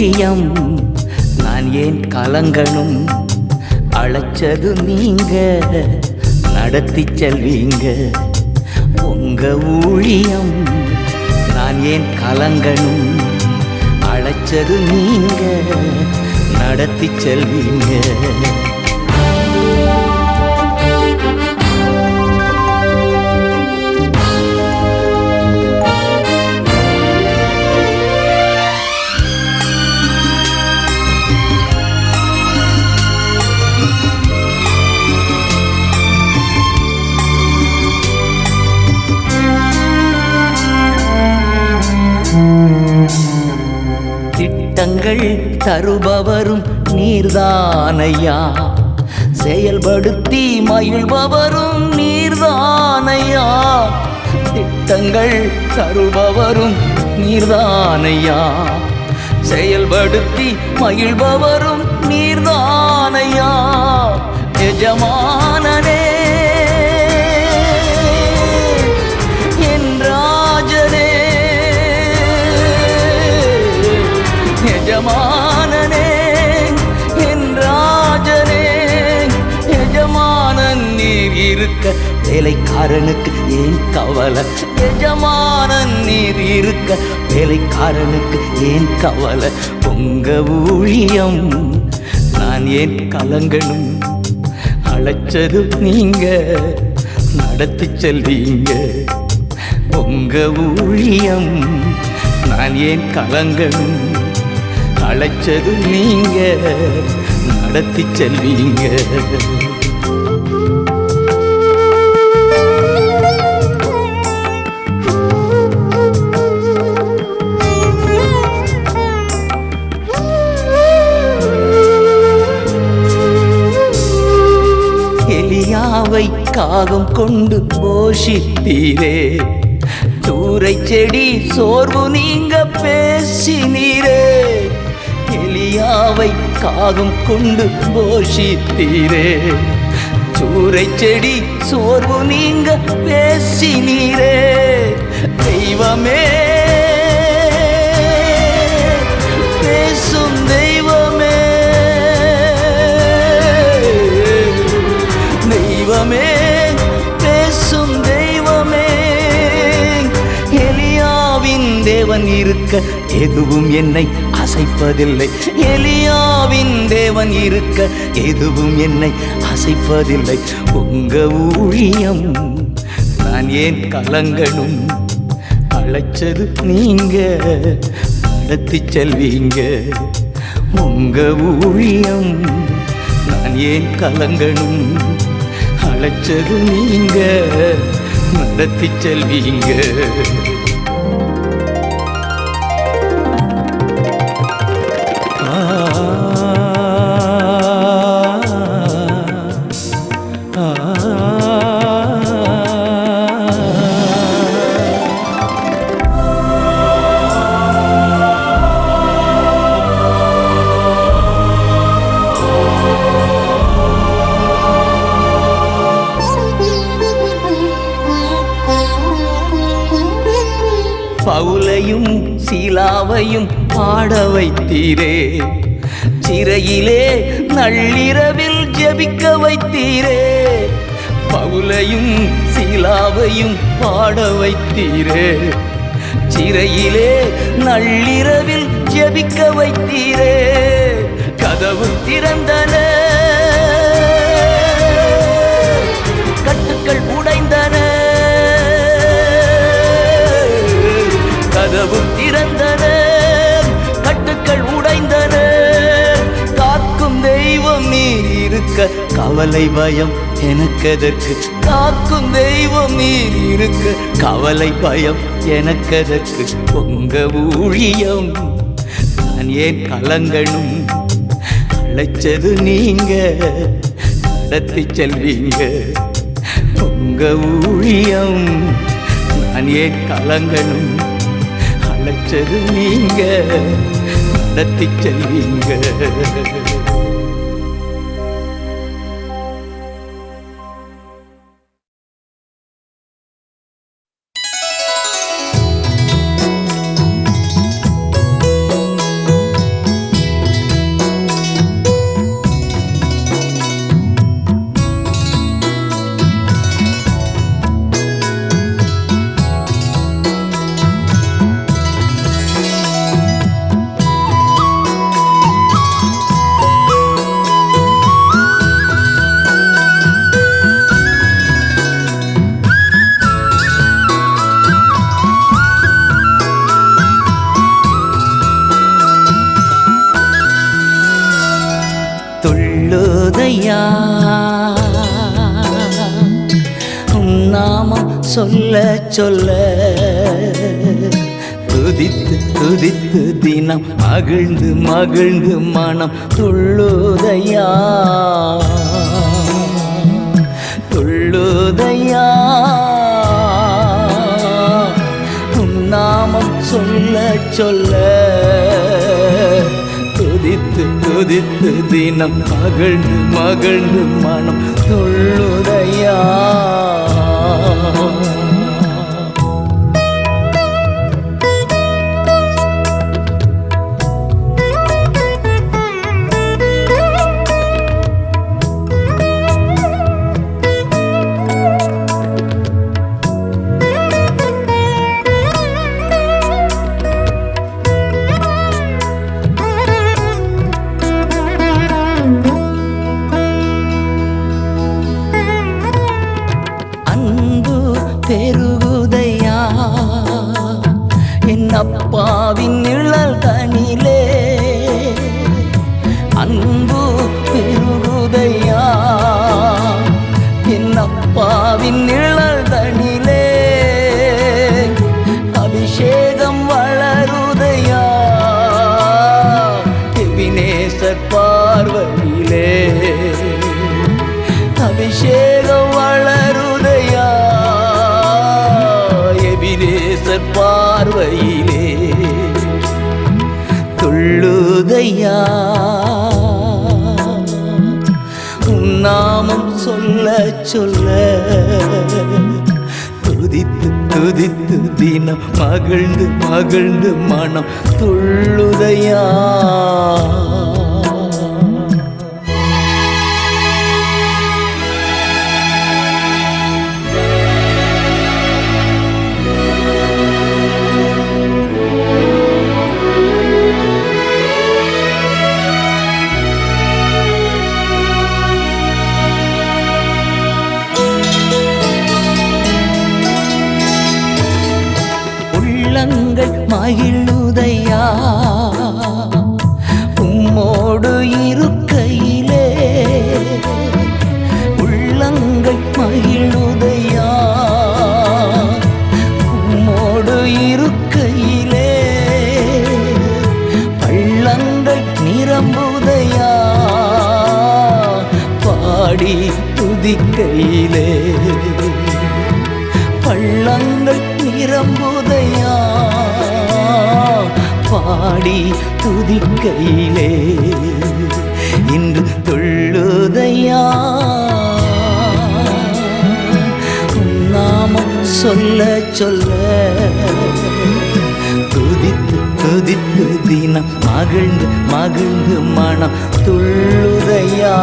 ஊழியம் நான் ஏன் கலங்கணும்? அழைச்சது நீங்க, நடத்தி செல்வீங்க உங்க ஊழியம். நான் ஏன் கலங்கணும்? அழைச்சது நீங்க, நடத்தி செல்வீங்க. திட்டங்கள் தருபவரும் நீர்தானையா, செயல்படுத்தி மகிழ்பவரும் நீர்தானையா. திட்டங்கள் தருபவரும் நீர்தானையா, செயல்படுத்தி மகிழ்பவரும் நீர்தானையா. எஜமானனே எஜமானனே என் ராஜனே, எஜமானன் நீர் இருக்க வேலைக்காரனுக்கு ஏன் கவலை? எஜமானன் நீர் இருக்க வேலைக்காரனுக்கு ஏன் கவலை? உங்க ஊழியம் நான் ஏன் கலங்கணும்? அழைச்சது நீங்க, நடத்தி செல்வீங்க உங்க ஊழியம். நான் ஏன் கலங்கணும்? அழைச்சது நீங்க, நடத்தி செல்வீங்க. எலியாவை காகம் கொண்டு போஷித்தீரே, சூறை செடி சோர்வு நீங்க பேசினீரே. எலியாவை காகம் கொண்டு போஷித்தீரே, சூறை செடி சோர்வு நீங்க பேசினீரே. தெய்வமே பேசும் தெய்வமே, தெய்வமே பேசும் தெய்வமே. எலியாவின் தேவன் இருக்க எதுவும் என்னை அசைப்பதில்லை. எலியாவின் தேவன் இருக்க எதுவும் என்னை அசைப்பதில்லை. உங்க ஊழியம் நான் ஏன் கலங்கணும்? அழைச்சது நீங்க, நடத்தி செல்வீங்க உங்க ஊழியம். நான் ஏன் கலங்கணும்? அழைச்சது நீங்க, நடத்தி செல்வீங்க. பவுலையும் சீலாவையும் பாட வைத்தீரே, சிறையிலே நள்ளிரவில் ஜெபிக்க வைத்தீரே. பவுலையும் சீலாவையும் பாட வைத்தீரே, சிறையிலே நள்ளிரவில் ஜெபிக்க வைத்தீரே. கதவு திறந்தன, கட்டுக்கள் உடைந்தன. கதவு திறந்தன, கட்டுக்கள் உடைந்தன. காக்கும் தெய்வம் நீர் இருக்க கவலை பயம் எனக்கதற்கு? காக்கும் தெய்வம் நீர் இருக்க கவலை பயம் எனக்கதற்கு? உங்க ஊழியம் நான் ஏன் கலங்கணும்? அழைச்சது நீங்க, நடத்தி செல்வீங்க உங்க ஊழியம். நான் ஏன் கலங்கணும்? அழைச்சது நீங்க, நடத்தி செல்வீங்க. துள்ளுதையா உன் நாமம் சொல்ல சொல்ல துதித்து துதித்து தினம் மகிழ்ந்து மகிழ்ந்து மனம் துள்ளுதையா துள்ளுதையா உன் நாமம் சொல்ல சொல்ல துதித்து துதித்து தினம் மகிழ்ந்து மகிழ்ந்து மனம் துள்ளுதையா பெருகுதையா என் அப்பாவின் நிழல் தனிலே அன்பு பெருகுதையா என் அப்பாவின் நிழல் தனிலே அபிஷேகம் வளருதையா எபினேசர் பார்வையிலே அபிஷேகம் வளருதையா எபினேசர் பார்வையிலே துள்ளுதையா உன் நாமம் சொல்ல சொல்ல துதித்து துதித்து தினம் மகிழ்ந்து மகிழ்ந்து மனம் துள்ளுதையா உள்ளங்கள் மகிழுதையா உம்மோடு இருக்கையிலே உள்ளங்கள் மகிழுதையா உம்மோடு இருக்கையிலே பள்ளங்கள் நிரம்புதையா பாடி துதிக்கையிலே பள்ளங்கள் நிரம்புதையா பாடி துதிக்கையிலே இன்று துள்ளுதையா உன் நாமம் சொல்ல சொல்ல துதித்து துதித்து தினம் மகிழ்ந்து மகிழ்ந்து மனம் துள்ளுதையா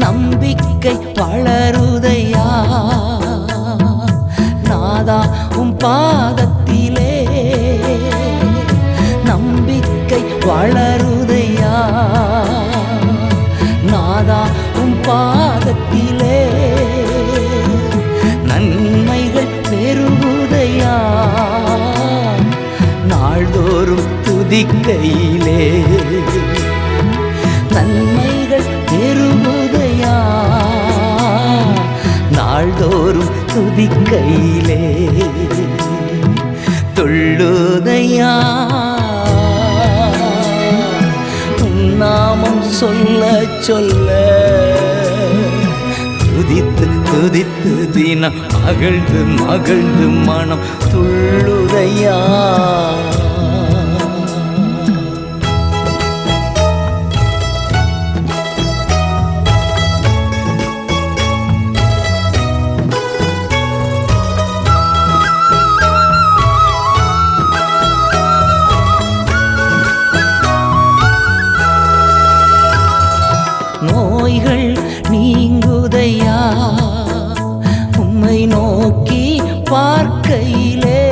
நம்பிக்கை வளருதையா நாதா உம் பாதத்திலே நம்பிக்கை வளருதையா நாதா உம் பாதத்திலே நன்மைகள் பெருகுதையா நாள்தோறும் துதிக்கையிலே நன்மைகள் பெருகுதையா நாள்தோறும் துதிக்கையிலே துள்ளுதையா உன் நாமம் சொல்ல சொல்ல துதித்து துதித்து தினம் மகிழ்ந்து மகிழ்ந்து மனம் துள்ளுதையா நோய்கள் நீங்குதையா உம்மை நோக்கி பார்க்கையிலே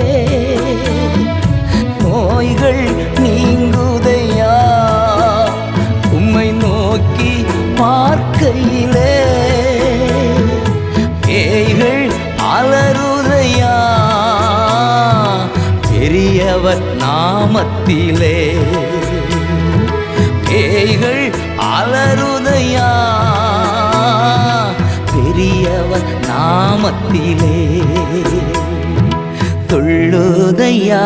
பேய்கள் நீங்குதையா உம்மை நோக்கி பார்க்கையிலே பேய்கள் அலறுதையா பெரியவர் நாமத்திலே பேய்கள் அலறுதையா பெரியவர் நாமத்திலே துள்ளுதையா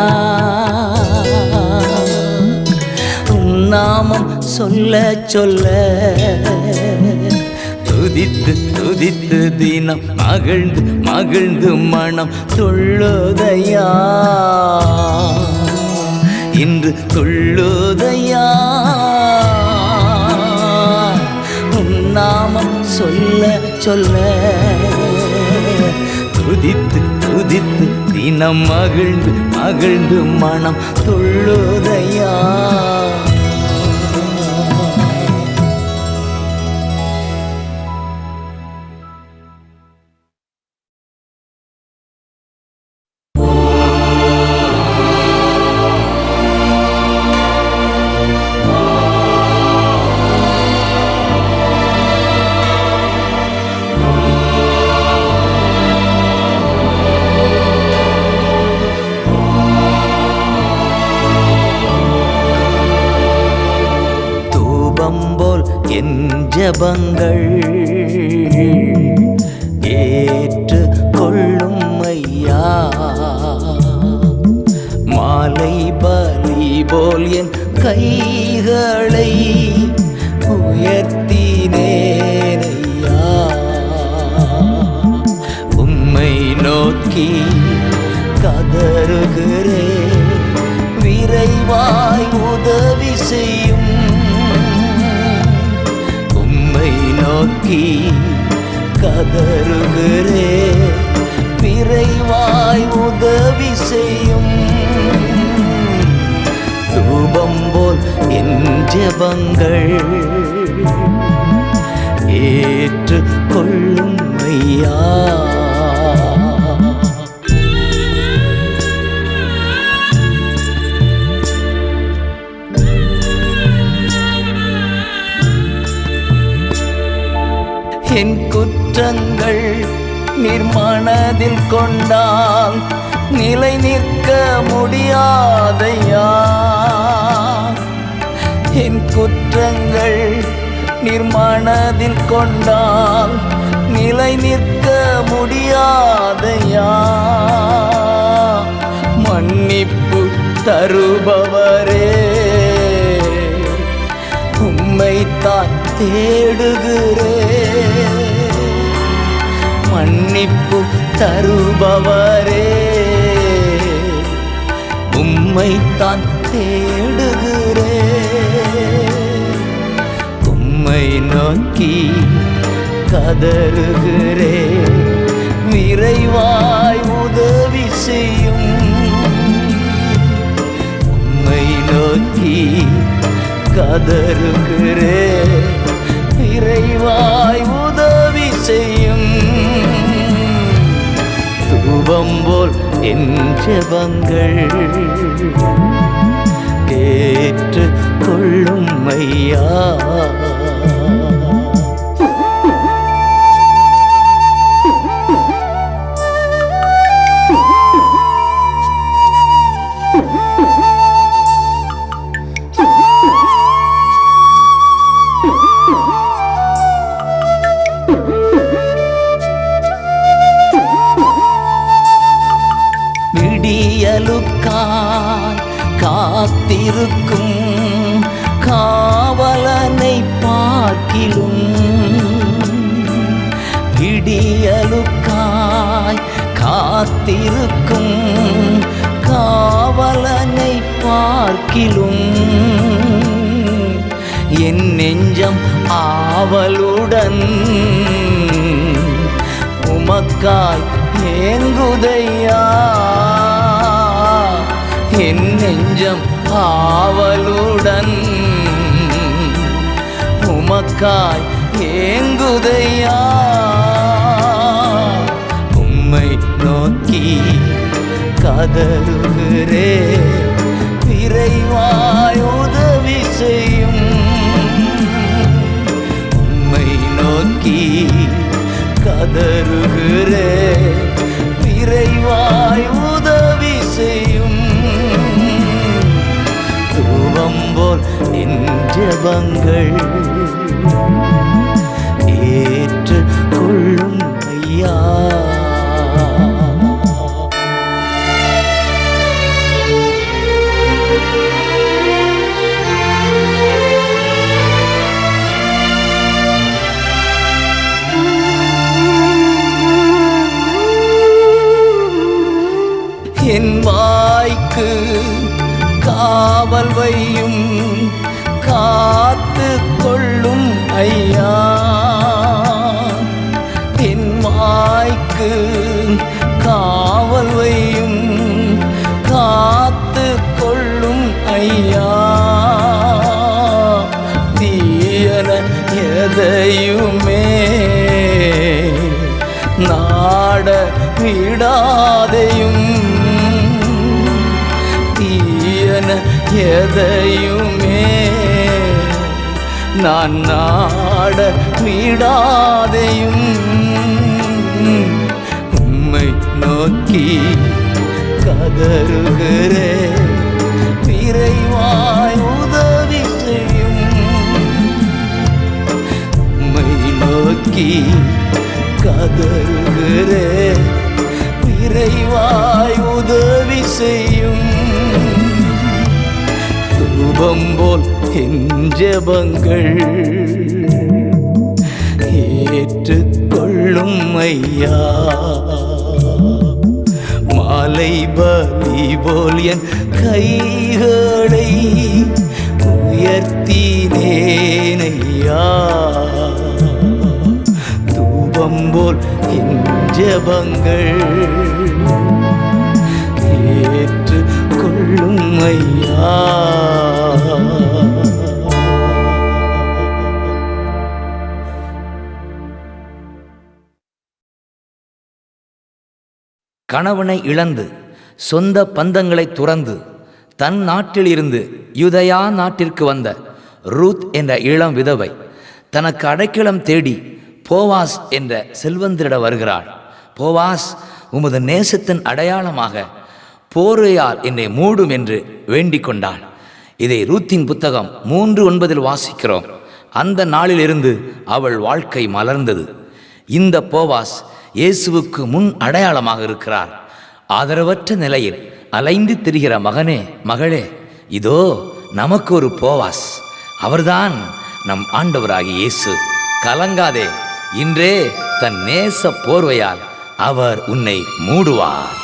உன் நாமம் சொல்ல சொல்ல துதித்து துதித்து தினம் மகிழ்ந்து மகிழ்ந்து மனம் துள்ளுதையா இன்று துள்ளுதையா உன் நாமம் சொல்ல சொல்ல துதித்து துதித்து தினம் மகிழ்ந்து மகிழ்ந்து மனம் துள்ளுதையா போல் என் ஜெபங்கள் ஏற்று கொள்ளும் ஐயா மாலை பலி போல் என் கைகளை உயர்த்தினேனையா உம்மை நோக்கி கதறுகிறேன் விரைவாய் உதவி செய்யும் நோக்கி கதறுகிறே விரைவாய் உதவி செய்யும் தூபம் போல் என் ஜெபங்கள் ஏற்று கொள்ளும் ஐயா என் குற்றங்கள் நிர்மனதில் கொண்டால் நிலை நிற்க முடியாதையா என் குற்றங்கள் நிர்மனதில் கொண்டால் நிலை நிற்க முடியாதையா மன்னிப்பு தருபவரே உம்மைத்தான் தேடுகிறேன் மன்னிப்பு தருபவரே உம்மைத்தான் தேடுகிறேன் உம்மை நோக்கி கதறுகிறேன் விரைவாய் உதவி செய்யும் உம்மை நோக்கி கதறுகிறேன் விரைவாய் உதவி செய்யும் தூபம் போல் என் ஜெபங்கள் ஏற்று கொள்ளும் ஐயா விடியலுக்காய் காத்திருக்கும் காவலனை பார்க்கிலும் விடியலுக்காய் காத்திருக்கும் காவலனை பார்க்கிலும் என் நெஞ்சம் ஆவலுடன் உமக்காய் ஏங்குதையா என் நெஞ்சம் ஆவலுடன் உமக்காய் ஏங்குதையா உம்மை நோக்கி கதறுகிறேன் விரை நோக்கி கதறுகிறே, விரைவாய் உதவி செய்யும். தூவம் போல் என் ஜெபங்கள் ஏற்று கொள்ளும் ஐயா. என் வாய்க்கு காவல் வையும், காத்து கொள்ளும் ஐயா. என் வாய்க்கு காவல் வையும், காத்து கொள்ளும் ஐயா. தீயன எதையுமே நாட விடாதையும், எதையுமே நான் நாட விடாதையும். உம்மை நோக்கி கதறுகிறே, விரைவாய் உதவி செய்யும். உம்மை நோக்கி கதறுகிறே, விரைவாய் உதவி செய்யும். தூபம் போல் என் ஜெபங்கள் ஏற்றுக்கொள்ளும் ஐயா. மாலை பலி போல் என் கைகளை உயர்த்தினேன் ஐயா. தூபம் போல் என் ஜெபங்கள் ஏற்றுக்கொள்ளும் ஐயா. கணவனை இழந்து சொந்த பந்தங்களை துறந்து தன் நாட்டிலிருந்து யூதயா நாட்டிற்கு வந்த ரூத் என்ற இளம் விதவை தனக்கு அடைக்கலம் தேடி போவாஸ் என்ற செல்வந்தரிட வருகிறாள். போவாஸ், உமது நேசத்தின் அடையாளமாக போர்வையால் என்னை மூடும் என்று வேண்டிக் கொண்டாள். இதை ரூத்தின் புத்தகம் 3:9 வாசிக்கிறோம். அந்த நாளிலிருந்து அவள் வாழ்க்கை மலர்ந்தது. இந்த போவாஸ் இயேசுவுக்கு முன் அடையாளமாக இருக்கிறார். ஆதரவற்ற நிலையில் அலைந்து திரிகிற மகனே, மகளே, இதோ நமக்கு ஒரு போவாஸ். அவர்தான் நம் ஆண்டவராகிய இயேசு. கலங்காதே, இன்றே தன் நேச போர்வையால் அவர் உன்னை மூடுவார்.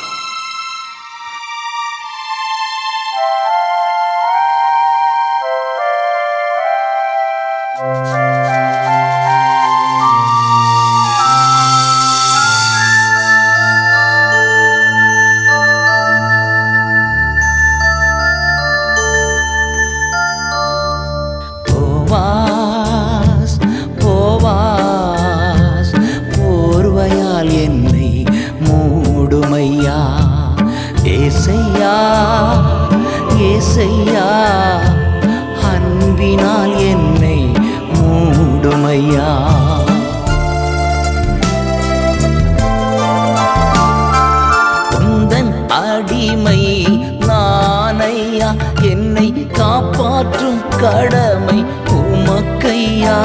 ஏசையா, அன்பினால் என்னை மூடுமையா. உந்தன் அடிமை நானையா, என்னை காப்பாற்றும் கடமை உமக்கையா.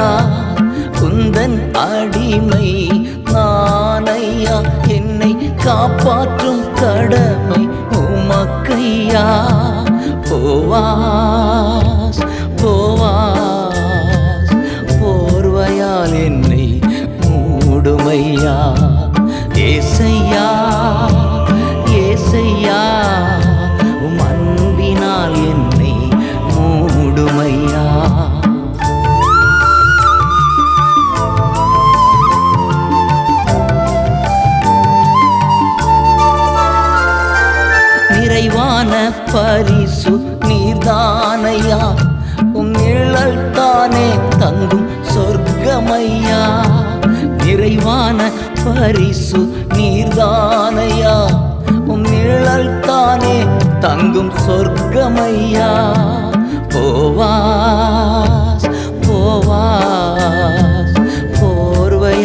உந்தன் அடிமை நானையா, என்னை காப்பாற்றும் கடமை உமக்கையா. போவாஸ் போவாஸ், போர்வையால் என்னை மூடுமையா. ஏசையா ஏசையா, உம் அன்பினால் என்னை மூடுமையா. நிறைவான பரிசு நீர்தானையா, உம் நிழல் தானே தங்கும் சொர்க்கமையா. நிறைவான பரிசு நீர்தானையா, உம் நிழல் தானே தங்கும் சொர்க்கமையா. போவாஸ் போவாஸ், போர்வை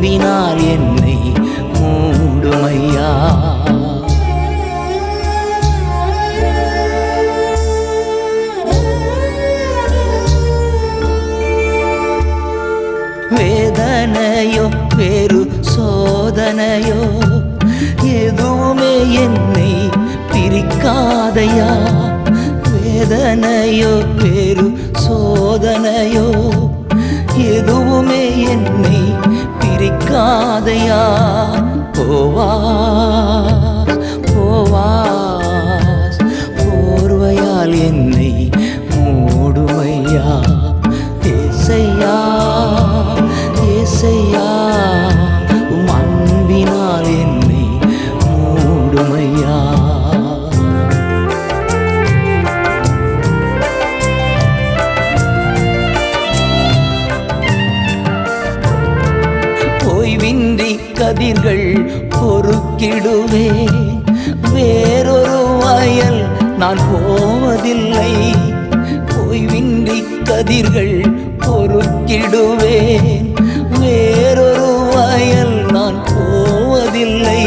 அன்பினால் என்னை மூடுமையா. வேதனையோ வேறு சோதனையோ எதுவுமே என்னை பிரிக்காதையா. வேதனையோ வேறு சோதனையோ எதுவுமே என்னை பிரிக்காதையா. போவாஸ் போவாஸ் போர்வையால் என்னை மூடுமையா. ஏசையா ஏசையா உம் அன்பினால் என்னை மூடுமையா. ஓய்வின்றி கதிர்கள் பொறுக்கிடுவேன். வேறொரு வயல் நான் போவதில்லை. ஓய்வின்றி கதிர்கள் பொறுக்கிடுவேன். வேறொரு வயல் நான் போவதில்லை.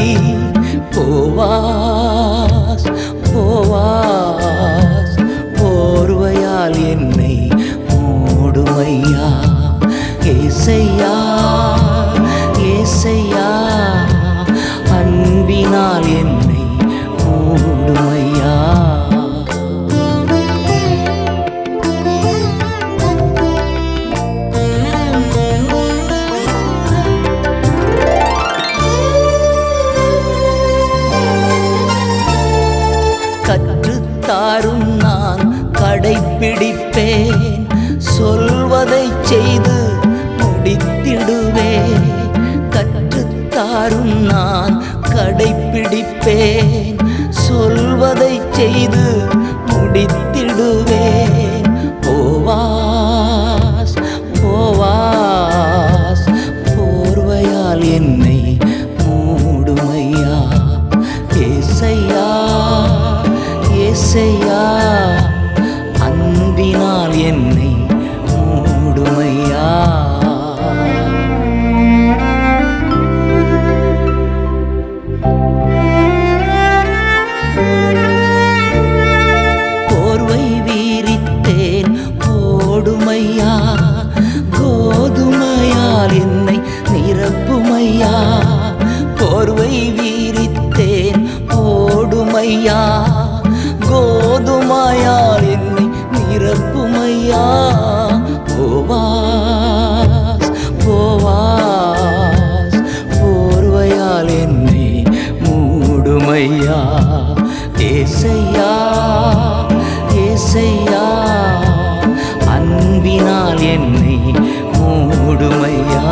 போவாஸ் போவாஸ் போர்வையால் என்னை மூடுமையா. ஏசையா ஏசையா அன்பினால் என்னை மூடுமையா. கற்றுத்தாரும் நான் கடைப்பிடிப்பேன். சொல்வதை செய்து முடித்திடுவேன். கற்றுத்தாரும் நான் கடைப்பிடிப்பேன். சொல்வதை செய்து முடித்திடுவேன். போவாஸ் போவாஸ் போர்வையால் என்னை மூடுமையா. ஏசையா ஏசையா அன்பினால் என்னை மூடுமையா. போர்வை வீரித்தேன் போடுமையா. கோதுமையால் என்னை நிரப்புமையா. போர்வை வீரித்தேன் போடுமையா. கோதுமையால் என்னை நிரப்புமையா. போவாஸ் போவாஸ் போர்வையால் என்னை மூடுமையா. ஏசையா ஏசையா அன்பினால் என்னை மூடுமையா.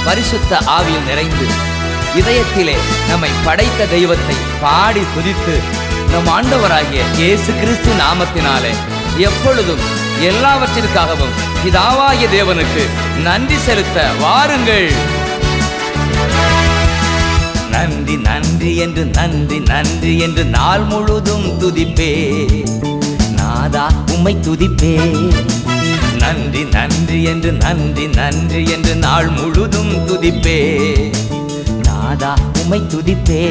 பரிசுத்த ஆவியில் நிறைந்து இதயத்திலே நம்மை படைத்த தெய்வத்தை பாடி துதித்து நம் ஆண்டவராகிய இயேசு கிறிஸ்து நாமத்தினாலே எப்பொழுதும் எல்லாவற்றிற்காகவும் பிதாவாகிய தேவனுக்கு நன்றி செலுத்த வாருங்கள். நன்றி நன்றி என்று நன்றி நன்றி என்று நாள் முழுதும் துதிப்பே. நாதா உம்மை துதிப்பே. நன்றி நன்றி என்று நன்றி நன்றி என்று நாள் முழுதும் துதிப்பே. நாதா உம்மை துதிப்பே.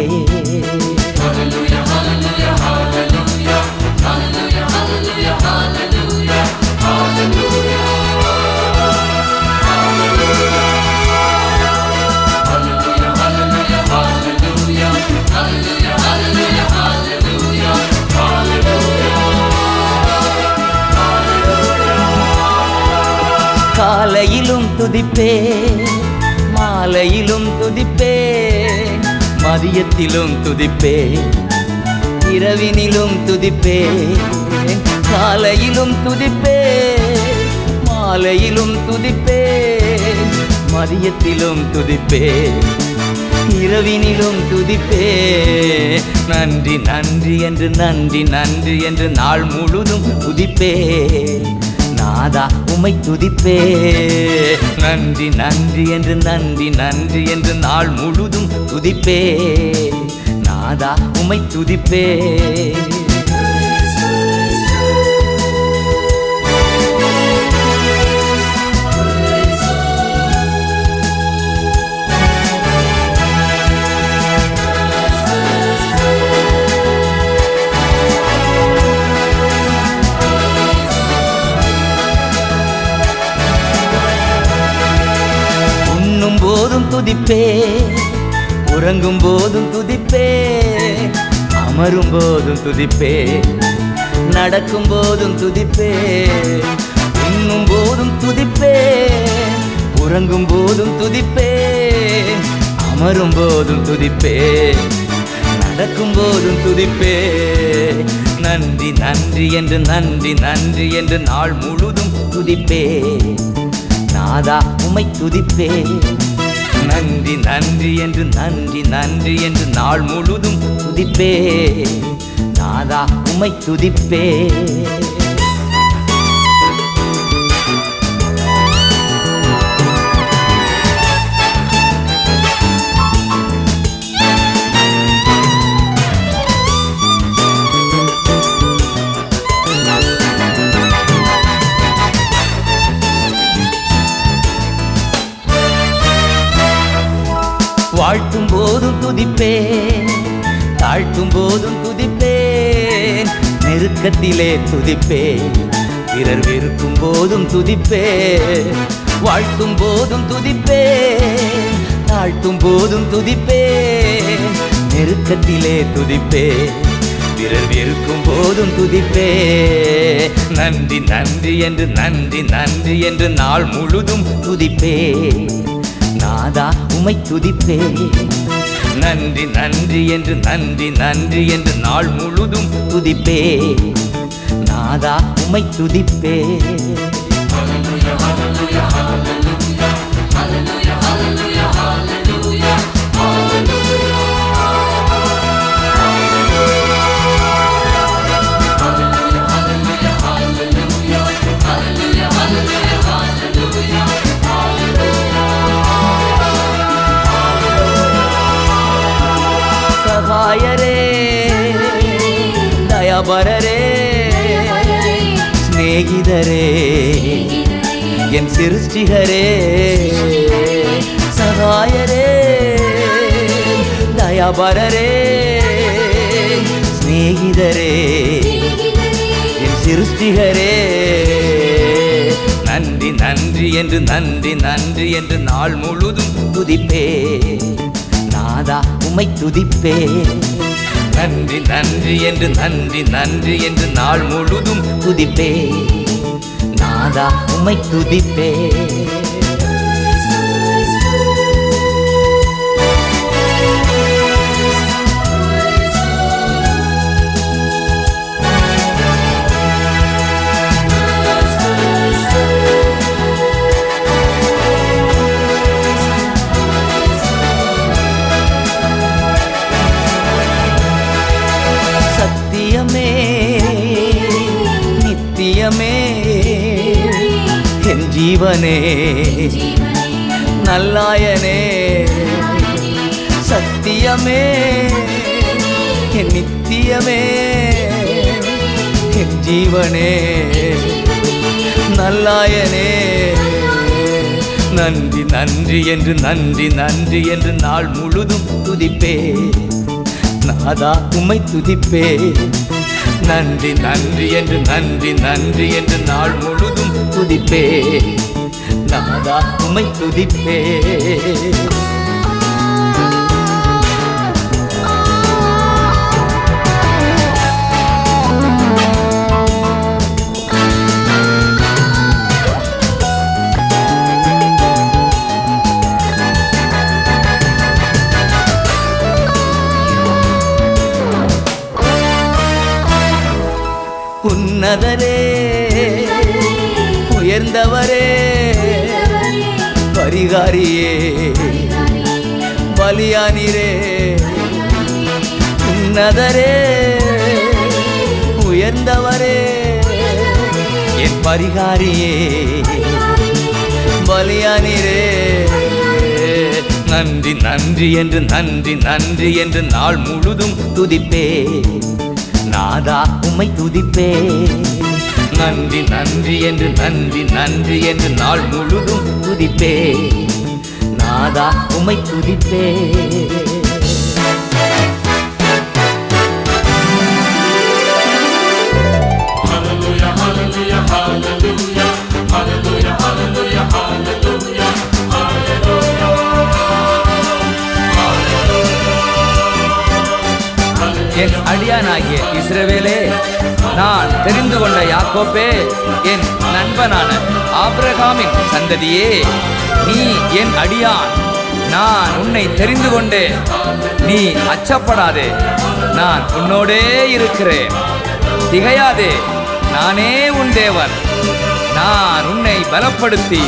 காலையிலும் துதிப்பே, மாலையிலும் துதிப்பே, மதியத்திலும் துதிப்பே, இரவினிலும் துதிப்பே. காலையிலும் துதிப்பே, மாலையிலும் துதிப்பே, மதியத்திலும் துதிப்பே, இரவினிலும் துதிப்பே. நன்றி நன்றி என்று நன்றி நன்றி என்று நாள் முழுதும் துதிப்பே. நாதா உம்மை துதிப்பே. நன்றி நன்றி என்று நன்றி நன்றி என்று நாள் முழுதும் துதிப்பே. நாதா உம்மை துதிப்பே. உண்ணும் போதும் துதிப்பே, உறங்கும் போதும் துதிப்பே, அமரும் போதும் துதிப்பே, நடக்கும் போதும் துதிப்பே. உண்ணும் போதும் துதிப்பே, உறங்கும் போதும் துதிப்பே, அமரும் போதும் துதிப்பே, நடக்கும் போதும் துதிப்பே. நன்றி நன்றி என்று நன்றி நன்றி என்று நாள் முழுதும் துதிப்பே. நாதா உம்மை துதிப்பே. நன்றி நன்றி என்று நன்றி நன்றி என்று நாள் முழுதும் துதிப்பே. நாதா உம்மை துதிப்பே. வாழ்த்தும் போதும் துதிப்பேன், தாழ்த்தும் போதும் துதிப்பேன், நெருக்கத்திலே துதிப்பேன், பிறர் வெறுக்கும் போதும் துதிப்பேன். வாழ்த்தும் போதும் துதிப்பேன், தாழ்த்தும் போதும் துதிப்பேன், நெருக்கத்திலே துதிப்பேன், பிறர் வெறுக்கும் போதும் துதிப்பேன். நன்றி நன்றி என்று நன்றி நன்றி என்று நாள் முழுதும் துதிப்பேன். நாதா உம்மை துதிப்பே. நன்றி நன்றி என்று நன்றி நன்றி என்று நாள் முழுதும் துதிப்பே. நாதா உம்மை துதிப்பே. சகாயரே, தயாபரரே, சிநேகிதரே, என் சிருஷ்டிகரே. சகாயரே, தயாபரரே, சிநேகிதரே, என் சிருஷ்டிகரே. நன்றி நன்றி என்று நன்றி நன்றி என்று நாள் முழுதும் துதிப்பே. நாதா உம்மை துதிப்பே. நன்றி நன்றி என்று நன்றி நன்றி என்று நாள் முழுதும் துதிப்பே. நாதா உம்மை துதிப்பே. சத்தியமே நித்தியமே என் ஜீவனே நல்லாயனே. சத்தியமே என் நித்தியமே என் ஜீவனே நல்லாயனே. நன்றி நன்றி என்று நன்றி நன்றி என்று நாள் முழுதும் துதிப்பே. நாதா உம்மை துதிப்பே. நன்றி நன்றி என்று நன்றி நன்றி என்று நாள் முழுதும் துதிப்பே. நாதா உம்மை துதிப்பே. உன்னதரே, உயர்ந்தவரே, பரிகாரியே, பலியானீரே. உன்னதரே, உயர்ந்தவரே, என் பரிகாரியே, பலியானீரே. நன்றி நன்றி என்று நன்றி நன்றி என்று நாள் முழுதும் துதிப்பே. நாதா உம்மை துதிப்பே. நன்றி நன்றி என்று நன்றி நன்றி என்று நாள் முழுதும் துதிப்பே. நாதா உம்மை துதிப்பே. என் அடியானாகிய இஸ்ரவேலே, நான் தெரிந்து கொண்ட யாக்கோப்பே, என் நண்பனான ஆபிரகாமின் சந்ததியே, நீ என் அடியான், நான் உன்னை தெரிந்து கொண்டேன். நீ அச்சப்படாதே, நான் உன்னோடே இருக்கிறேன். திகையாதே, நானே உன் தேவன். நான் உன்னை பலப்படுத்தி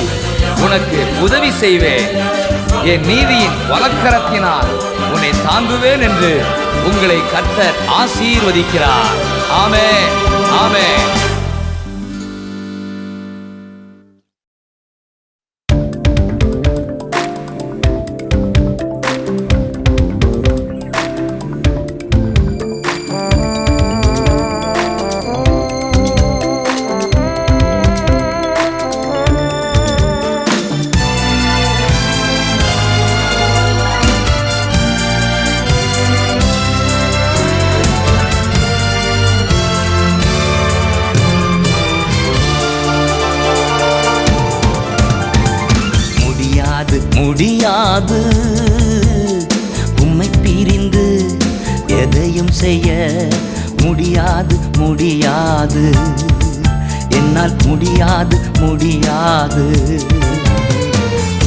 உனக்கு உதவி செய்வேன். என் நீதியின் வலக்கரத்தினால் உன்னை தாங்குவேன் என்று உங்களை கர்த்தர் ஆசீர்வதிக்கிறார். ஆமென், ஆமென். முடியாது உம்மை பிரிந்து எதையும் செய்ய முடியாது, முடியாது, என்னால் முடியாது, முடியாது,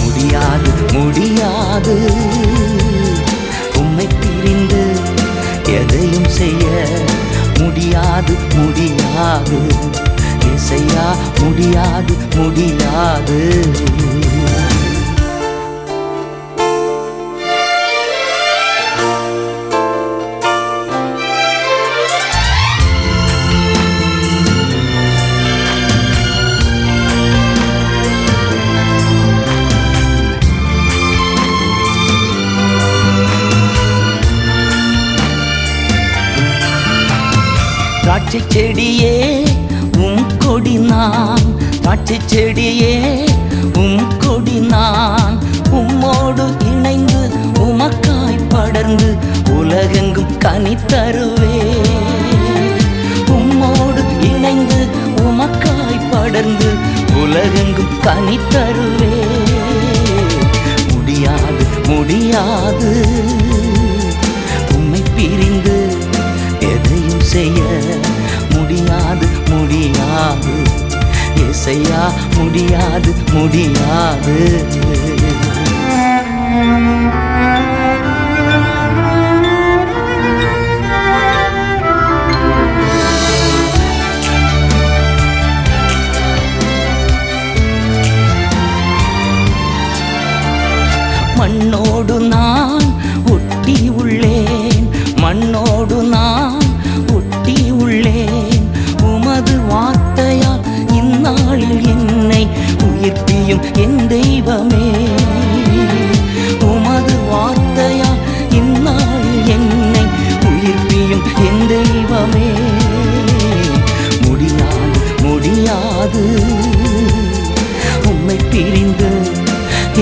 முடியாது, முடியாது உம்மை பிரிந்து எதையும் செய்ய முடியாது, முடியாது, இசையா முடியாது, முடியாது. திராட்சை செடியே உம் கொடி நான், திராட்சை செடியே உம் கொடி நான், உம்மோடு இணைந்து உமக்காய் படர்ந்து உலகெங்கும் கனி தருவே. உம்மோடு இணைந்து உமக்காய் படர்ந்து உலகெங்கும் கனி தருவே. முடியாது, முடியாது உம்மை பிரிந்து எதையும் செய்ய முடியாது, முடியாது, இசையா முடியாது, முடியாது. மண்ணோடு நான் ஒட்டி உள்ளேன், மண்ணோடு நான் ஒட்டி உள்ளேன். உமது வார்த்தையால் இந்நாளில் என்னை உயிர்ப்பியும் என் தெய்வமே. உமது வார்த்தையால் இந்நாளில் என்னை உயிர்ப்பியும் என் தெய்வமே. முடியாது, முடியாது உம்மை பிரிந்து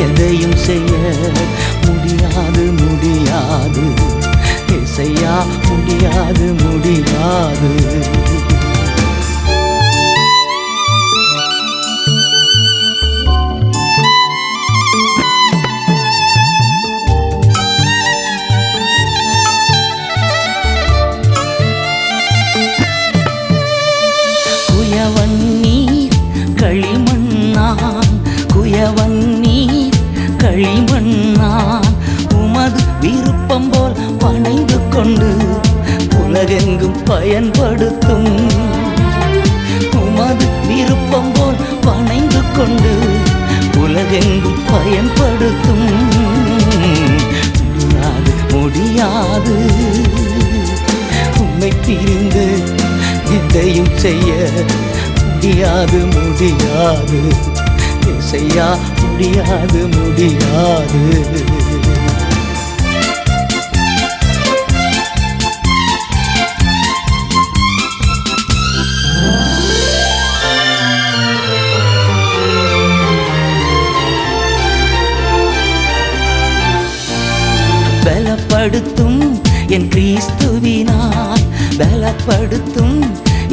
எதையும் செய்ய முடியாது, முடியாது, இசையா முடியாது, முடியாது. குயவன் நீர் களிமண்ணான், குயவன் நீர் களிமண்ணான், உமது விருப்பம் போல் பணைந்து கொண்டு உலகெங்கும் பயன்படுத்தும். உமது விருப்பம் போல் பணைந்து கொண்டு உலகெங்கும் பயன்படுத்தும். முடியாது. உம்மை பிரிந்து எதையும் செய்ய முடியாது முடியாது இசையா, முடியாது முடியாது. பலப்படுத்தும் என் கிறிஸ்துவினால், பலப்படுத்தும்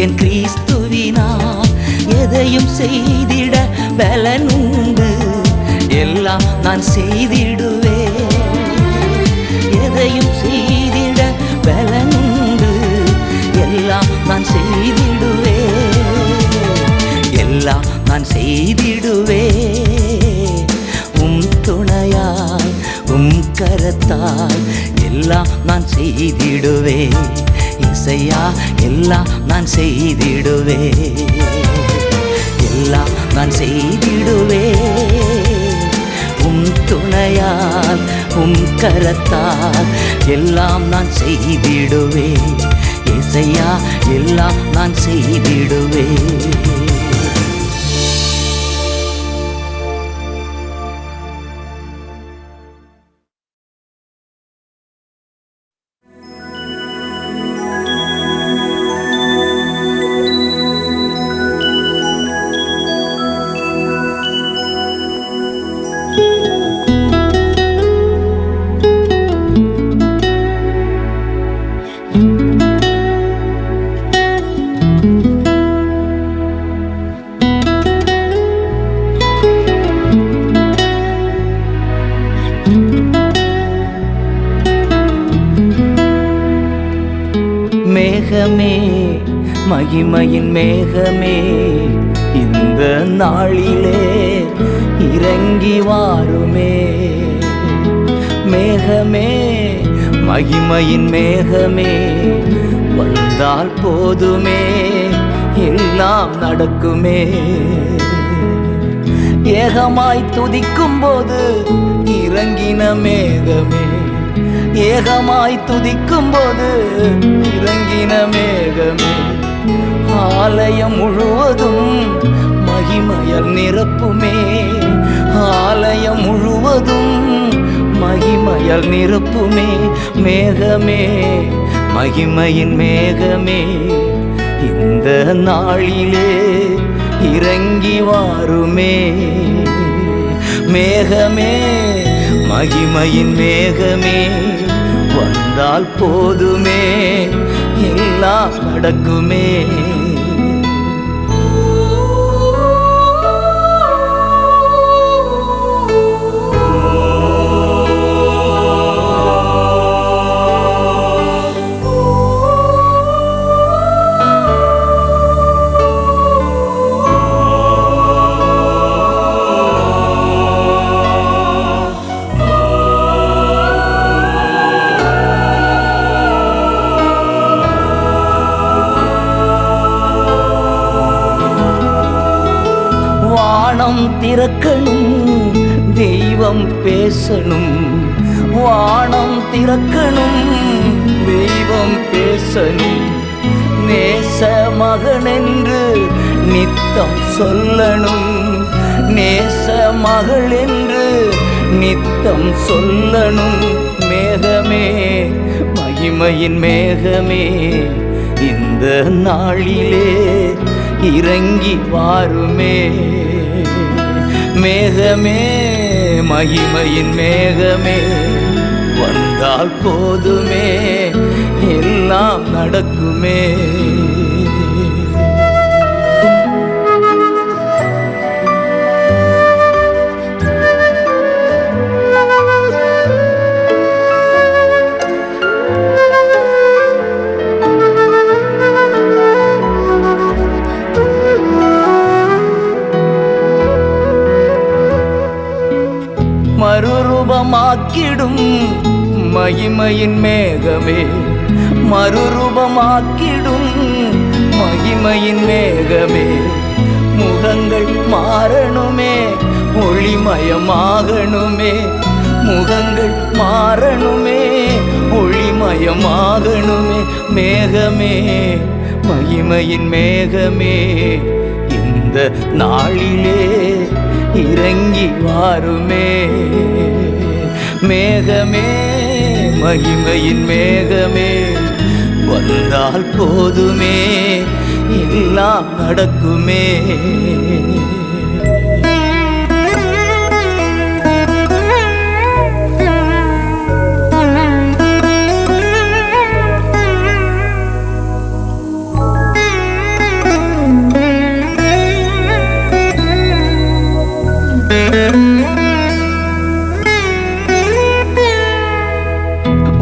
என் கிறிஸ்துவினால் எதையும் செய்திட பலனுண்டு. எல்லாம் நான் செய்திடுவேன், எதையும் செய்திட பலனுண்டு. எல்லாம் நான் செய்திடுவேன், எல்லாம் நான் செய்திடுவேன். உம் துணையாய் உம் கரத்தால் எல்லாம் நான் செய்திடுவேன். இசையா, எல்லாம் நான் செய்திடுவேன், எல்லாம் நான் செய்திடுவேன். உம் துணையால் உம் கரத்தால் எல்லாம் நான் செய்திடுவேன். இசையா, எல்லாம் நான் செய்திடுவேன். மேகமே, மகிமையின் மேகமே, இந்த நாளிலே இறங்கி வாருமே. மேகமே, மகிமையின் மேகமே, வந்தால் போதுமே எல்லாம் நடக்குமே. ஏகமாய் துதிக்கும் போது இறங்கின மேகமே, ஏகமாய் துதிக்கும் போது இறங்கின மேகமே, ஆலயம் முழுவதும் மகிமையால் நிரப்புமே. ஆலயம் முழுவதும் மகிமையால் நிரப்புமே. மேகமே, மகிமையின் மேகமே, இந்த நாளிலே இறங்கி வாருமே. மேகமே, மகிமையின் மேகமே, வந்தால் போதுமே எல்லாம் நடக்குமே. வானம் திறக்கணும், தெய்வம் பேசணும். வானம் திறக்கணும், தெய்வம் பேசணும். நேச மகனென்று நித்தம் சொல்லணும், நேச மகளென்று நித்தம் சொல்லணும். மேகமே, மகிமையின் மேகமே, இந்த நாளிலே இறங்கி வாருமே. மேகமே, மகிமையின் மேகமே, வந்தால் போதுமே எல்லாம் நடக்குமே. மறுரூபமாக்கிடும் மகிமையின் மேகமே, மறுரூபமாக்கிடும் மகிமையின் மேகமே. முகங்கள் மாறணுமே, ஒளிமயமாகணுமே. முகங்கள் மாறணுமே, ஒளிமயமாகணுமே. மேகமே, மகிமையின் மேகமே, இந்த நாளிலே இறங்கி வாருமே. மேகமே, மகிமையின் மேகமே, வந்தால் போதுமே, எல்லாம் நடக்குமே.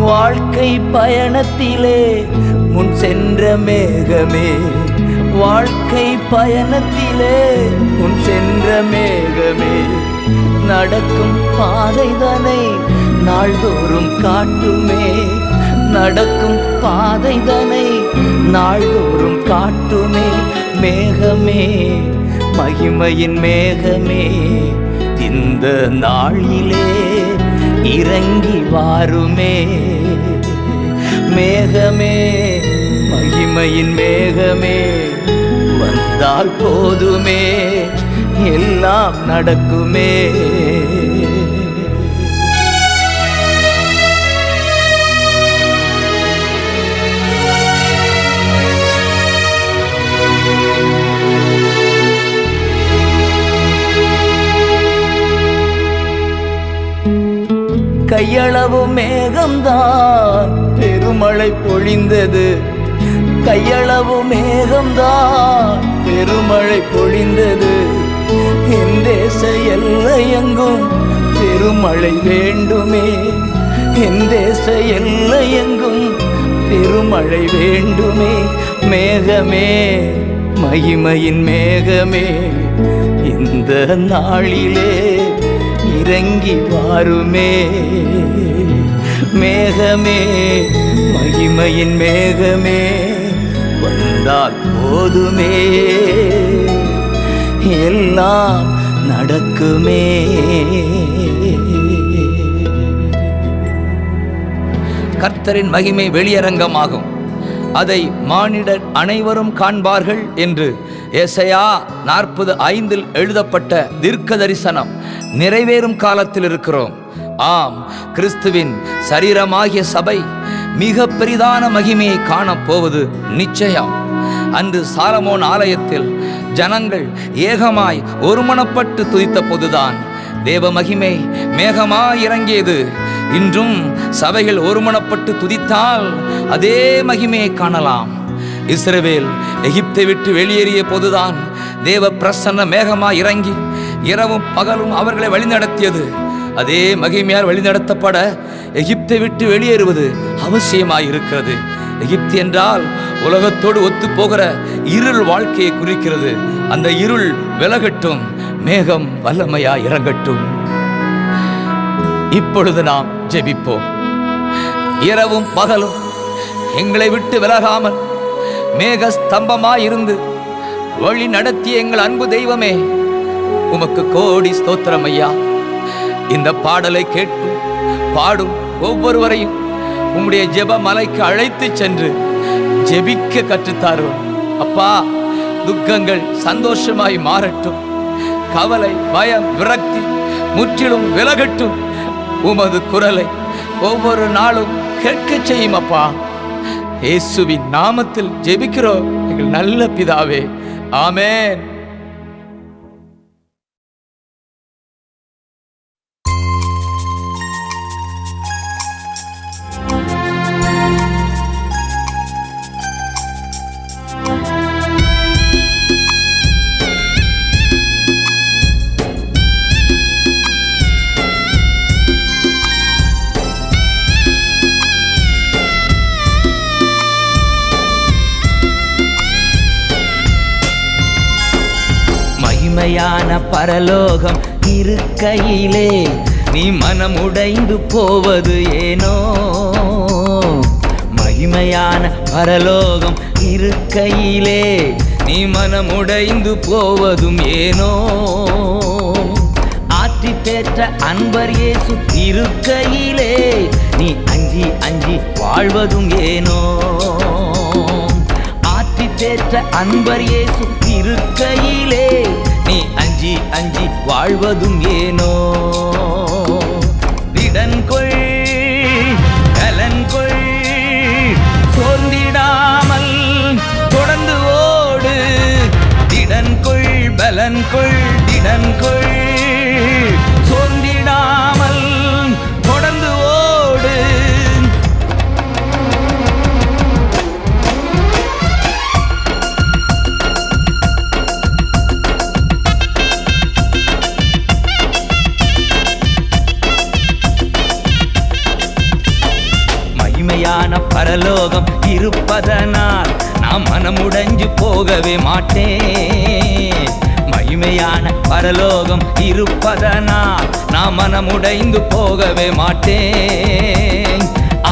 வாழ்க்கை பயணத்திலே முன் சென்ற மேகமே, வாழ்க்கை பயணத்திலே முன் சென்ற மேகமே, நடக்கும் பாதைதனை நாள்தோறும் காட்டுமே. நடக்கும் பாதைதனை நாள்தோறும் காட்டுமே. மேகமே, மகிமையின் மேகமே, இந்த நாளிலே இறங்கி வாருமே. மேகமே, மகிமையின் மேகமே, வந்தால் போதுமே, எல்லாம் நடக்குமே. கையளவு மேகம்தான் பெருமழை பொழிந்தது. கையளவு மேகம்தான் பெருமழை பொழிந்தது. என் தேச எல்லையெங்கும் பெருமழை வேண்டுமே. என் தேச எல்லையெங்கும் பெருமழை வேண்டுமே. மேகமே, மகிமையின் மேகமே, இந்த நாளிலே இறங்கி வாருமே. மேகமே, மகிமையின் மேகமே, வந்தால் போதுமே, எல்லாம் நடக்குமே. கர்த்தரின் மகிமை வெளியரங்கமாகும், அதை மானிடர் அனைவரும் காண்பார்கள் என்று ஏசாயா 40:5 எழுதப்பட்ட தீர்க்க தரிசனம் நிறைவேறும் காலத்தில் இருக்கிறோம். ஆம், கிறிஸ்துவின் சரீரமாகிய சபை மிக பெரிதான மகிமையை காணப்போவது நிச்சயம். அன்று சாலமோன் ஆலயத்தில் ஜனங்கள் ஏகமாய் ஒருமனப்பட்டு துதித்த போதுதான் தேவ மகிமை மேகமாய் இறங்கியது. இன்றும் சபைகள் ஒருமனப்பட்டு துதித்தால் அதே மகிமையை காணலாம். இஸ்ரவேல் எகிப்தை விட்டு வெளியேறிய போதுதான் தேவ பிரசன்ன மேகமாய் இறங்கி இரவும் பகலும் அவர்களை வழிநடத்தியது. அதே மகிமையால் வழிநடத்தப்பட எகிப்தை விட்டு வெளியேறுவது அவசியமாயிருக்கிறது. எகிப்து என்றால் உலகத்தோடு ஒத்து போகிற இருள் வாழ்க்கையை குறிக்கிறது. அந்த இருள் விலகட்டும், மேகம் வல்லமையா இறங்கட்டும். இப்பொழுது நாம் ஜெபிப்போம். இரவும் பகலும் எங்களை விட்டு விலகாமல் மேக ஸ்தம்பமாயிருந்து வழி நடத்திய எங்கள் அன்பு தெய்வமே, உமக்கு கோடி ஸ்தோத்திரம் ஐயா. இந்த பாடலை கேட்கும் பாடும் ஒவ்வொருவரையும் உம்முடைய ஜெப மலைக்கு அழைத்து சென்று ஜெபிக்க கற்றுத்தாரும் அப்பா. துக்கங்கள் சந்தோஷமாய் மாறட்டும், கவலை, பயம், விரக்தி முற்றிலும் விலகட்டும். உமது குரலை ஒவ்வொரு நாளும் கேட்க செய்யும் அப்பா. இயேசுவின் நாமத்தில் ஜெபிக்கிறோம் எங்கள் நல்ல பிதாவே, ஆமென். மகிமையான பரலோகம் இருக்கையிலே நீ மனமுடைந்து போவது ஏனோ? மகிமையான பரலோகம் இருக்கையிலே நீ மனமுடைந்து போவதும் ஏனோ? ஆற்றி தேற்ற அன்பர் இயேசு இருக்கையிலே நீ அஞ்சி அஞ்சி வாழ்வதும் ஏனோ? ஆற்றி தேற்ற அன்பர் இயேசு இருக்கையிலே நீ அஞ்சி அஞ்சி வாழ்வதும் ஏனோ? திடன்கொள் கலன்கொள் சோர்ந்திடாமல் தொடர்ந்து ஓடு. திடன்கொள் பலன்கொள் திடன்கொள் சோர்ந்திடாமல் தொடர்ந்து ஓடு. மகிமையான பரலோகம் இருப்பதனால் நான் மனமுடைஞ்சு போகவே மாட்டேன். மகிமையான பரலோகம் இருப்பதனால் நான் மனமுடைந்து போகவே மாட்டேன்.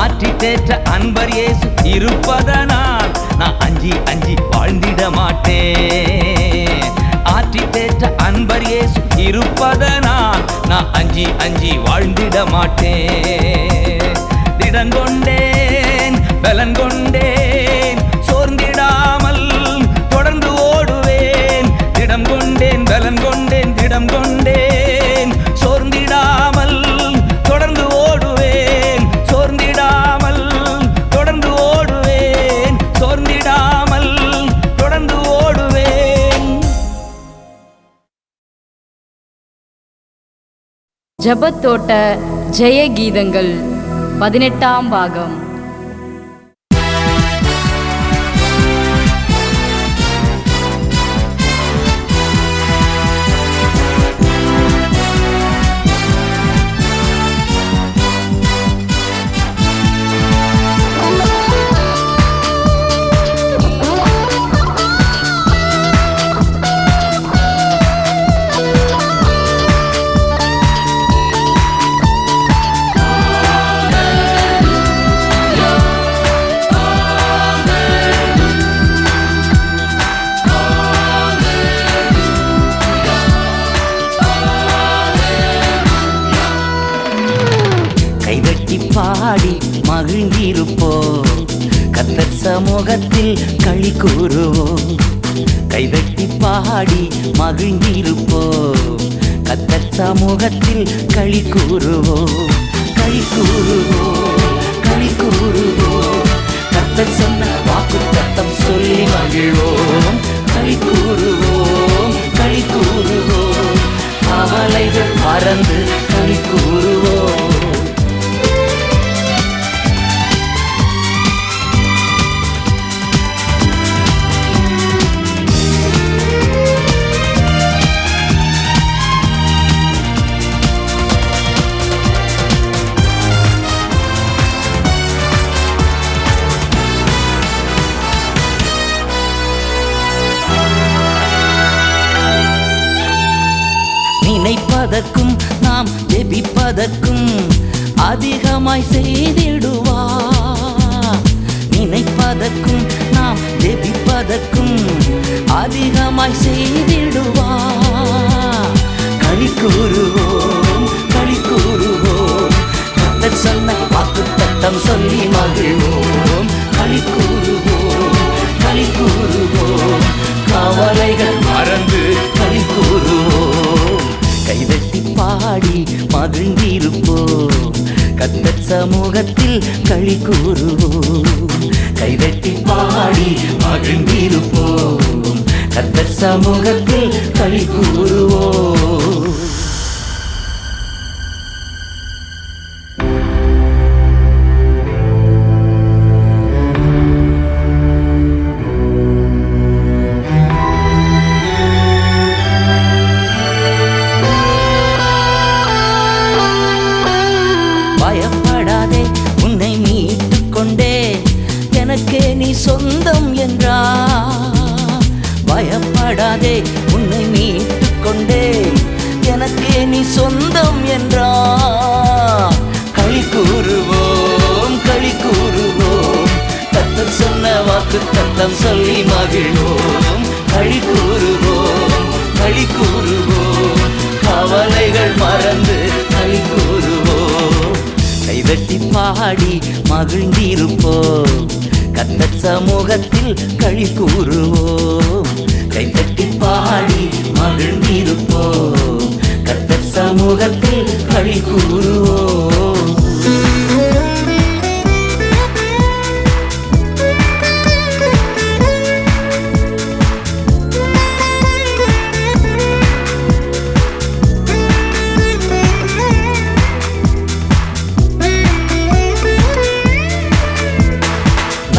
ஆற்றி தேற்ற அன்பர் இயேசு இருப்பதனால் நான் அஞ்சி அஞ்சி வாழ்ந்திட மாட்டேன். ஆற்றி தேற்ற அன்பர் இயேசு இருப்பதனால் நான் அஞ்சி அஞ்சி வாழ்ந்திட மாட்டேன். திடங்கொண்டேன் பலன் கொண்டேன் சோர்ந்திடாமல் தொடர்ந்து ஓடுவேன். திடம் கொண்டேன் பலன் கொண்டேன் திடம் கொண்டேன் சோர்ந்திடாமல் தொடர்ந்து ஓடுவேன். சோர்ந்திடாமல் தொடர்ந்து ஓடுவேன். சோர்ந்திடாமல் தொடர்ந்து ஓடுவேன். ஜெபத்தோட்ட ஜெய கீதங்கள் 18ஆம் பாகம். பாடி மகிழ்ந்திருப்போம், கர்த்தர் சமூகத்தில் களி கூறுவோம். கைதட்டி பாடி மகிழ்ந்திருப்போம், கர்த்தர் சமூகத்தில் களி கூறுவோம். களி கூறுவோம், களி கூறுவோம். கர்த்தர் சொன்ன வாக்குத்தத்தம் சொல்லி மகிழ்வோம். களி கூறுவோம், களி கூறுவோம். கவலைகள் மறந்து களி கூறுவோம். நினைப்பதற்கும் நாம் ஜெபிப்பதற்கும் அதிகமாய் செய்திடுவார். நினைப்பதற்கும் நாம் ஜெபிப்பதற்கும் அதிகமாய் செய்திடுவார். களி கூறுவோம், களி கூறுவோம். கர்த்தர் சொன்ன வாக்குத்தத்தம் சொல்லி மகிழ்வோம். களி கூறுவோம், களி கூறுவோம். கவலைகள் மறந்து களி கூறுவோம். கைதட்டி பாடி மகிழ்ந்திருப்போம், கர்த்தர் சமூகத்தில் களி கூறுவோம். கைதட்டி பாடி மகிழ்ந்திருப்போம், கர்த்தர் சமூகத்தில் களி கூறுவோம். பயப்படாதே, உன்னை மீட்டுக் கொண்டே எனக்கே நீ சொந்தம் என்றார். பயப்படாதே, உன்னை மீட்டுக் கொண்டே எனக்கே நீ சொந்தம் என்றார். களி கூறுவோம், களி கூறுவோம். கர்த்தர் சொன்ன வாக்குத்தத்தம் சொல்லி மகிழ்வோம். களி கூறுவோம், களி கூறுவோம். கவலைகள் மறந்து களி கூறுவோம். கைதட்டி பாடி மகிழ்ந்திருப்போம். கர்த்தர் சமூகத்தில் களி கூறுவோம். கைதட்டி பாடி மகிழ்ந்திருப்போம். கர்த்தர் சமூகத்தில் களி கூறுவோம்.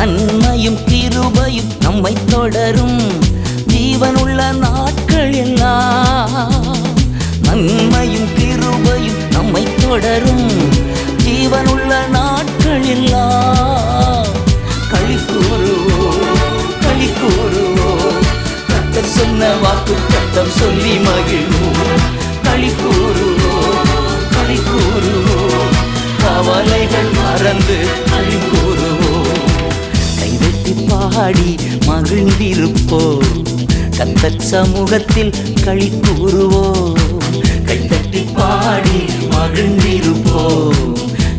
நன்மையும் கிருபையும் நம்மை தொடரும் ஜீவனுள்ள நாட்கள் எல்லாம். நன்மையும் கிருபையும் நம்மை தொடரும் ஜீவனுள்ள நாட்கள் எல்லாம். களி கூறுவோம், களி கூறுவோம். கர்த்தர் சொன்ன வாக்கு தத்தம் சொல்லி மகிழ்வோம். களி கூறுவோம், களி கூறுவோம். கவலைகள் மறந்து களி கூறுவோம். கைதட்டி பாடி மகிழ்ந்திருப்போம். கர்த்தர் சமூகத்தில் களி கூறுவோம். கைதட்டி பாடி மகிழ்ந்திருப்போம்.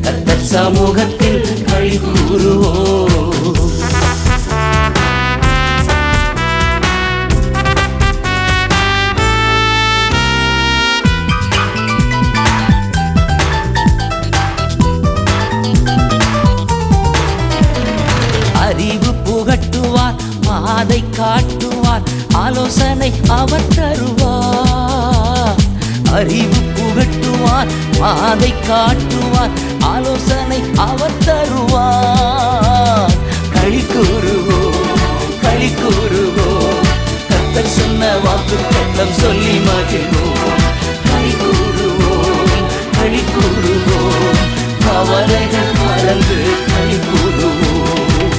கர்த்தர் சமூகத்தில் களி கூறுவோம். அறிவு புகட்டுவார், பாதை காட்டுவார், ஆலோசனை அவர் தருவார். அறிவு புகட்டுவார், பாதை காட்டுவார், ஆலோசனை அவர் தருவார். களி கூறுவோம், களி கூறுவோம். கர்த்தர் சொன்ன வாக்கு தத்தம் சொல்லி மகிழ்வோம். களி கூறுவோம், களி கூறுவோம். கவலைகள் மறந்து களி கூறுவோம்.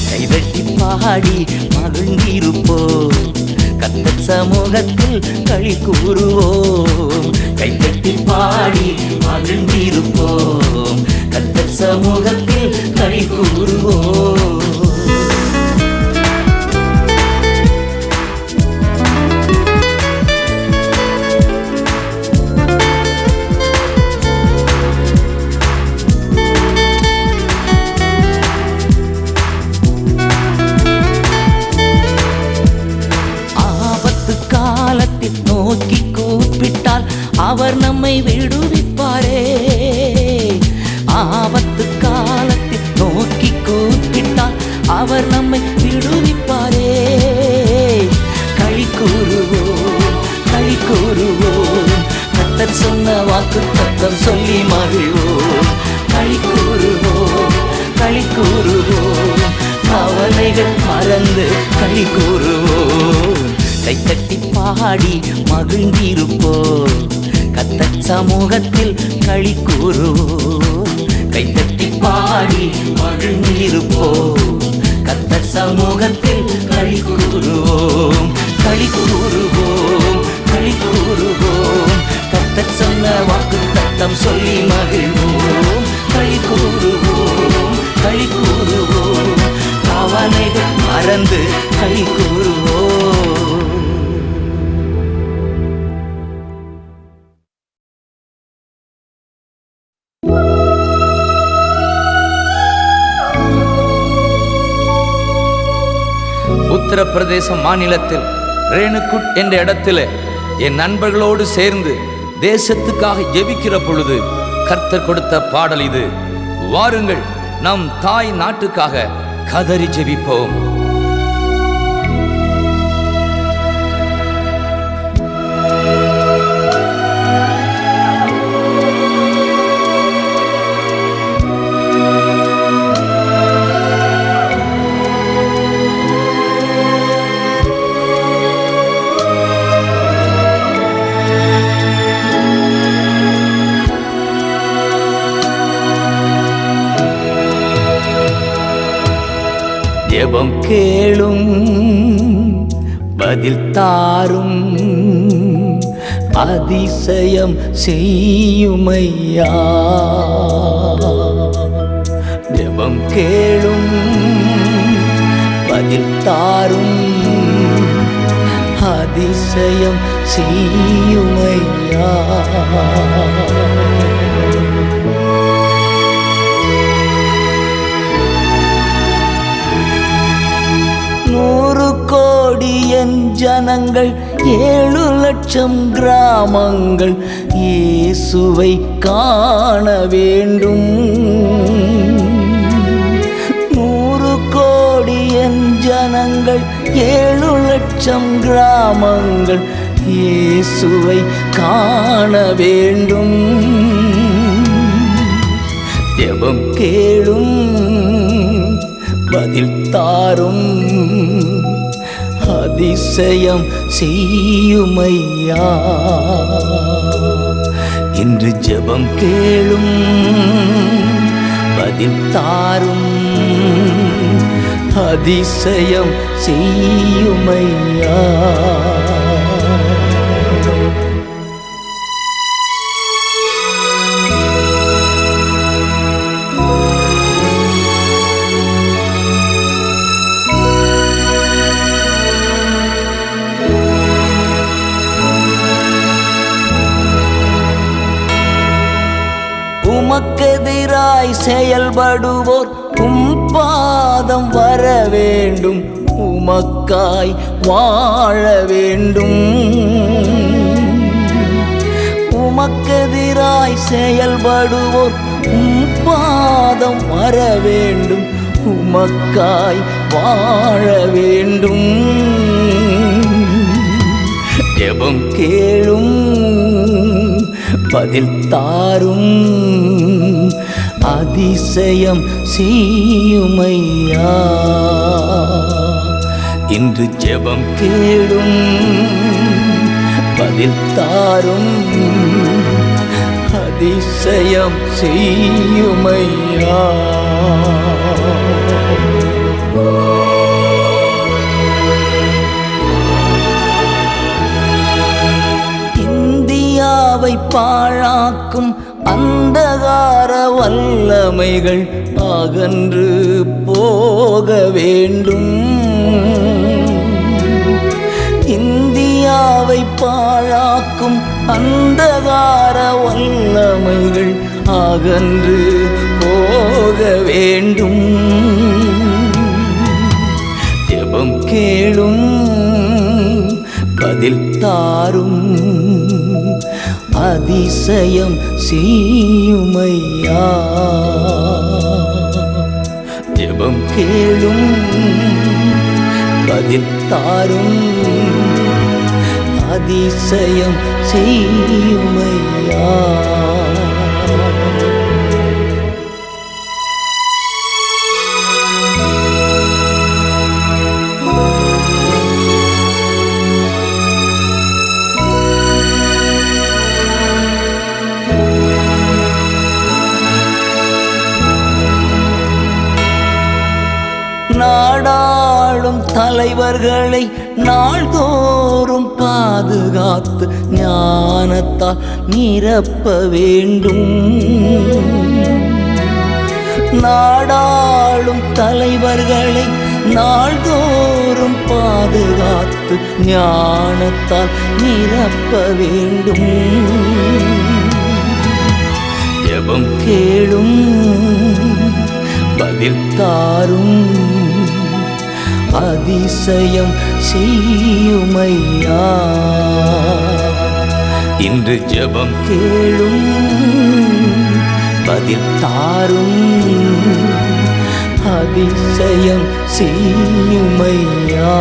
கைதட்டி பாடி மகிழ்ந்திருப்போம். கர்த்தர் சமூகத்தில் களி கூறுவோம். கைதட்டி பாடி மகிழ்ந்திருப்போம். கர்த்தர் சமூகத்தில் களி கூறுவோம். நோக்கி கூப்பிட்டால் அவர் நம்மை விடுவிப்பாரே. ஆபத்து காலத்தில் நோக்கி கூப்பிட்டால் அவர் நம்மை விடுவிப்பாரே. களி கூறுவோம், களி கூறுவோம். கர்த்தர் சொன்ன வாக்கு தத்தம் சொல்லி மகிழ்வோம். களி கூறுவோம், களி கூறுவோம். கவலைகள் மறந்து களி கூறுவோம். கைதட்டி பாடி மகிழ்ந்திருப்போம். கர்த்தர் சமூகத்தில் களி கூறுவோம். கைதட்டி பாடி மகிழ்ந்திருப்போம். கர்த்தர் சமூகத்தில் களி கூறுவோம். களி கூறுவோம், களி கூறுவோம். கர்த்தர் சொன்ன வாக்கு தத்தம் சொல்லி மகிழ்வோம். களி கூறுவோம், களி கூறுவோம். கவலைகள் மறந்து களி கூறுவோம். உத்தரப்பிரதேச மாநிலத்தில் ரேணுகுட் என்ற இடத்தில் என் நண்பர்களோடு சேர்ந்து தேசத்துக்காக ஜெபிக்கிற பொழுது கர்த்தர் கொடுத்த பாடல் இது. வாருங்கள், நம் தாய் நாட்டுக்காக கதறி ஜெபிப்போம். ஜெபம் கேளும், பதில் தாரும், அதிசயம் செய்யுமையா. ஜெபம் கேளும், பதில் தாரும், அதிசயம் செய்யுமையா. கோடி என் ஜனங்கள் 7 லட்சம் கிராமங்கள் இயேசுவை காண வேண்டும். 100 கோடி என் ஜனங்கள் 7 லட்சம் கிராமங்கள் இயேசுவை காண வேண்டும். ஜெபம் கேளும் பதில் தாரும் அதிசயம் செய்யுமையா. இன்று ஜெபம் கேளும் பதில் தாரும் அதிசயம் செய்யுமையா. உமக்கெதிராய் செயல்படுவோர் பாதம் வர வேண்டும். உமக்காய் வாழ வேண்டும். உமக்கெதிராய் செயல்படுவோர் பாதம் வர வேண்டும். உமக்காய் வாழ வேண்டும். ஜெபம் கேளும் பதில் தாரும் அதிசயம் செய்யுமையா. இன்று ஜெபம் கேளும் பதில் தாரும் அதிசயம் செய்யுமையா. இந்தியாவை பாழாக்கும் அந்தகார வல்லமைகள் அகன்று போக வேண்டும். இந்தியாவை பாழாக்கும் அந்தகார வல்லமைகள் அகன்று போக வேண்டும். ஜெபம் கேளும் பதில் தாரும் அதிசயம் செய்யுமையா. ஜெபம் கேளும் பதில் தாரும் அதிசயம் செய்யுமையா. நாடாளும் தலைவர்களை நாள்தோறும் பாதுகாத்து ஞானத்தால் நிரப்ப வேண்டும். நாடாளும் தலைவர்களை நாள்தோறும் பாதுகாத்து ஞானத்தால் நிரப்ப வேண்டும். ஜெபம் கேளும் பதில் தாரும் அதிசயம் செய்யுமையா. இன்று ஜெபம் கேளும் பதில் தாரும் அதிசயம் செய்யுமையா.